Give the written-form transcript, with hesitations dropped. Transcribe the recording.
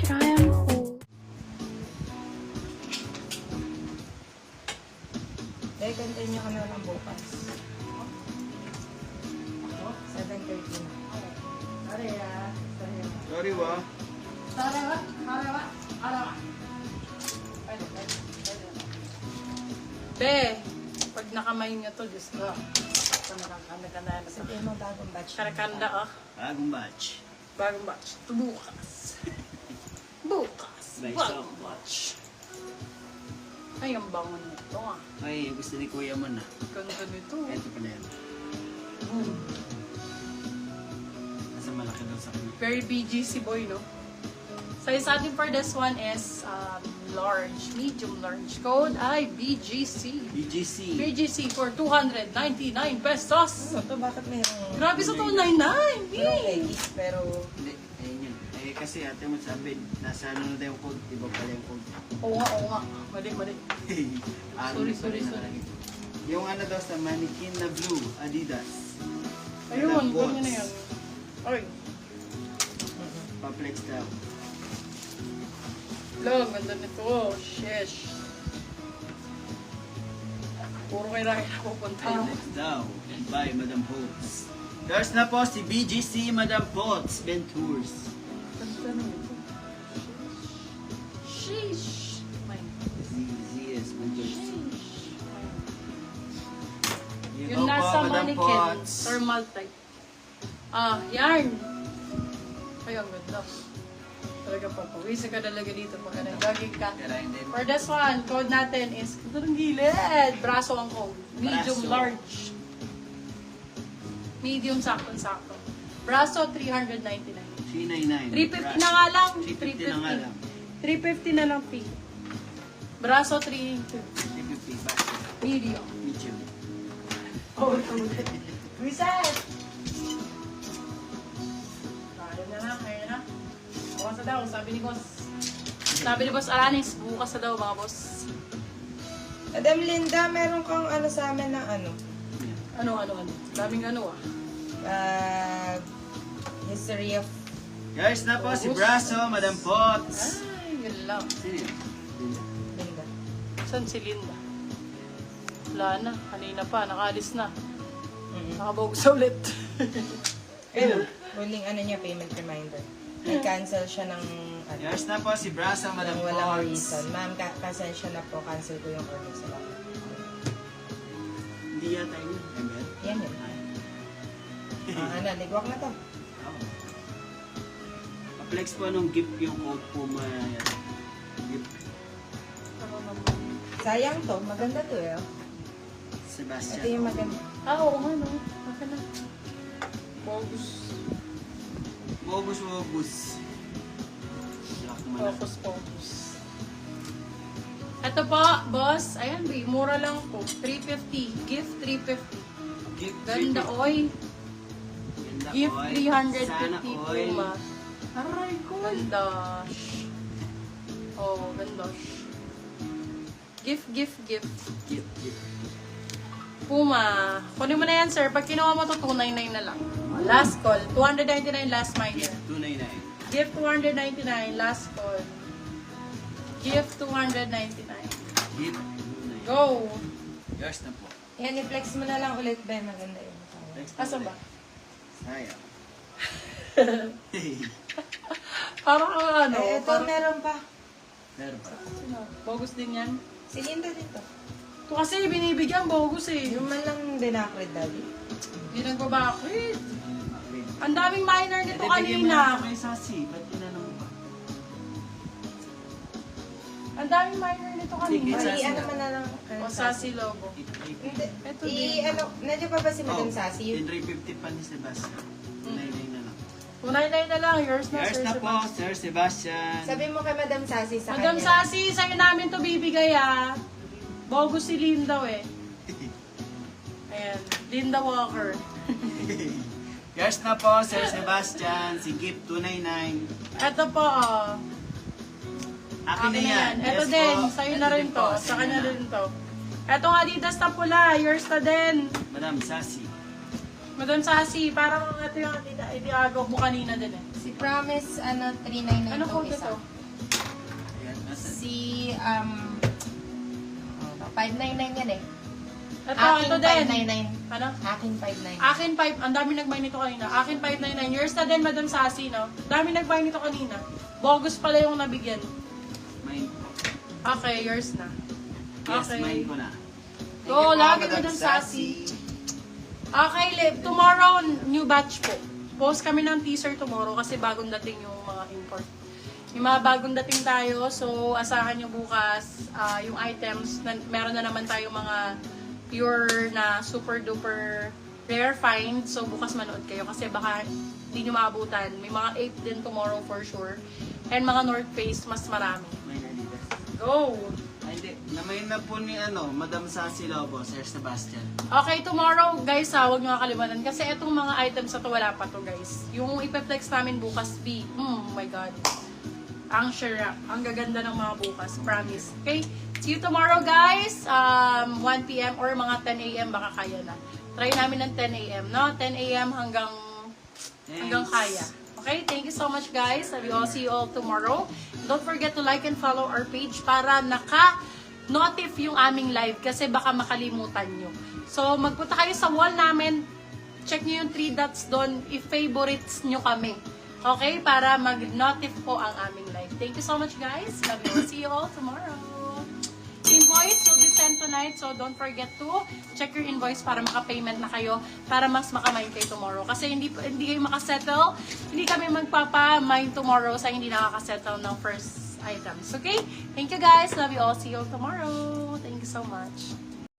Triangle. Dahil continue ka na lang bukas. 7:30 na. Sorry ba? Be, pag nakamay niyo to, Diyos ko. Nakakanda. Sabi mo bagong batch. Karakanda, ah. Bagong batch. Bagong batch. Bukas. Bukas. May Bagong isang batch. Ay, ang bangon nito, ah. Ay, gusto ni Kuya mo na. Ganda nito. Ito pala yan. Nasa malaki daw sa kanya. Very BGC boy, no? Size natin for this one is large, medium large. Code ay BGC. BGC. BGC for 299 pesos. Ano to? Bakit mayroong... Grabe sa 299! Mayroong Yay! eggs, pero... Hindi, ayun yun. Eh, kasi ate mo sabi, nasa ano na daw yung code. Iba pala yung code. Oo nga. Mali. Sorry. Yung ano daw sa mannequin na blue, Adidas. Ayun, Bots. ganyan na yan. Ay, Pa-flex daw. lang, ganda nito. Sheesh. Puro kay Ryan ako punta yun. Flex daw. By Madam Potts. There's na po si BGC Madam Potts Ventures. Ganda na ito. Sheesh. My ZS Ventures. Yung nasa mannequin, thermal type. Yarn. Ay, ang ganda. Talaga papawisin ka talaga dito pag nagagig ka. For this one, code natin is, ito ng gilid. Braso ang code. Medium, Braso. large. Medium, sakto-sakto. Braso, 399. 350 399. na nga lang. 350 na nga lang. 350 na lang fee. Braso, 350. 350 back. Medium. Medium. Oh, ulit. Reset! Kaya na lang, kaya na. Bukas na daw, sabi ni Boss. Sabi ni Boss Alanis, bukas na daw mga boss. Madam Linda, meron kang ano sa amin na ano? Ano. Daming ano ah. History of... Guys na po si Braso, Madam Potts. Ay, yun lang. Sino yun? Linda. Saan si Linda? Wala na, kanina pa, nakaalis na. Nakabog sa ulit. Ayun, huling ano niya, payment reminder. Nag-cancel siya ng... Ano, Guys na po si Braso, Madam ng walang Potts. reason. Ma'am, pasensya na po, cancel ko yung order sa lang. Hindi yata yun. Ember? Yan yun. Ano, ligwak na to. Pa-flex po nung gift yung code po gift. Ano naman? Sayang to, maganda to eh. Ito Sebastian. yung maganda. Oo nga no. Baka na. Bogus. Mobus. Black man. Focus. Ito po, boss. Ayan, babe. Mura lang po. 350. Gift 350. Gift Ganda, 350. oy. Ganda, Gift oy. 350 Sana oil. Puma. Aray ko. Ganda. Oh, ganda. Gift. Gift. Puma. Kunin mo na yan, sir. Pag kinuha mo to, 299 na lang. Last call. 299 last minor. 299. Gift 299 last call. Gift 299. Gift 299. Go! Yours na po. Yan, i-flex mo na lang ulit, ba? Maganda yun. Flex po Asan ba? ulit. Sayang. Parang ano? Ito, meron pa. Meron pa. Bogus din yan. Si Linda dito. Ito kasi binibigyan, bogus eh. Yung man lang dinakrid, daddy. Hindi nagbabakit. Ang daming minor nito kanina. May sasi. Ba't tinanong mo ba? Ang daming minor nito kanina. Sige, Ay, ano man na lang. O Sassy logo. Hindi. Ito din. Ano, nandiyan pa ba si Madam Sassy? Yung 350 pa ni Sebastian. 99 na lang. 299 na lang. Yours na, Yours sir. na po, Sir Sebastian. Sabi mo kay Madam Sassy sa Madam kanya. Sassy, sa'yo namin to bibigay ah. Bogus si Linda eh. Ayan, Linda Walker. Yours na po, Sir Sebastian. Si Gift 299. Ito po, oh. Akin na yan. Ito Yes din, po. sa'yo Ito na rin din to. po, Sa sa'yo kanya na. rin to. Etong Adidas na pula, yours na din. Madam Sassy. Madam Sassy, parang ito yung Adidas mo kanina din eh. Si Promise, 399 Ano tong code isa. to? Ayan, nasa. Si, 599 yan eh. Ito, Akin ito din. 599. Ano? Akin 599. Akin 5, ang dami nagbuy nito kanina. Akin 599. Yours na din, Madam Sassy, no? Dami nagbuy nito kanina. Bogus pala yung nabigyan. Mine po. Okay, yours na. Yes, Okay. mine ko na. Go, lagi Madam Sassy. Okay, Liv. Tomorrow, new batch po. Post kami ng teaser tomorrow kasi bagong dating yung mga import. Yung mga bagong dating tayo, so asahan nyo bukas yung items. Meron na naman tayo mga pure na super duper rare find. So bukas manood kayo kasi baka hindi nyo maabutan. May mga 8 din tomorrow for sure. And mga North Face, mas marami. Mine Adidas. Go! Ay, hindi. Namayin na po ni Madam Sassy Lobo, Sir Sebastian. Okay, tomorrow guys huwag nyo kakalimutan kasi itong mga items na to wala pa to guys. Yung ipeflex namin bukas, oh my god. Ang sure, ang gaganda ng mga bukas, promise. Okay, see you tomorrow guys, 1 PM or mga 10 AM baka kaya na. Try namin ng 10 AM, no? 10 AM hanggang kaya. Okay, thank you so much guys. We all see you all tomorrow. Don't forget to like and follow our page para naka-notif yung aming live kasi baka makalimutan nyo. So, magpunta kayo sa wall namin. Check nyo yung 3 dots doon. I-favorites nyo kami. Okay? Para mag-notif po ang aming live. Thank you so much guys. Love you. See you all tomorrow. Invoice will be sent tonight, so don't forget to check your invoice para maka-payment na kayo, para mas makamine kayo tomorrow. Kasi hindi kayo makasettle, hindi kami magpapa-mine tomorrow sa hindi nakakasettle ng first items. Okay? Thank you guys. Love you all. See you all tomorrow. Thank you so much.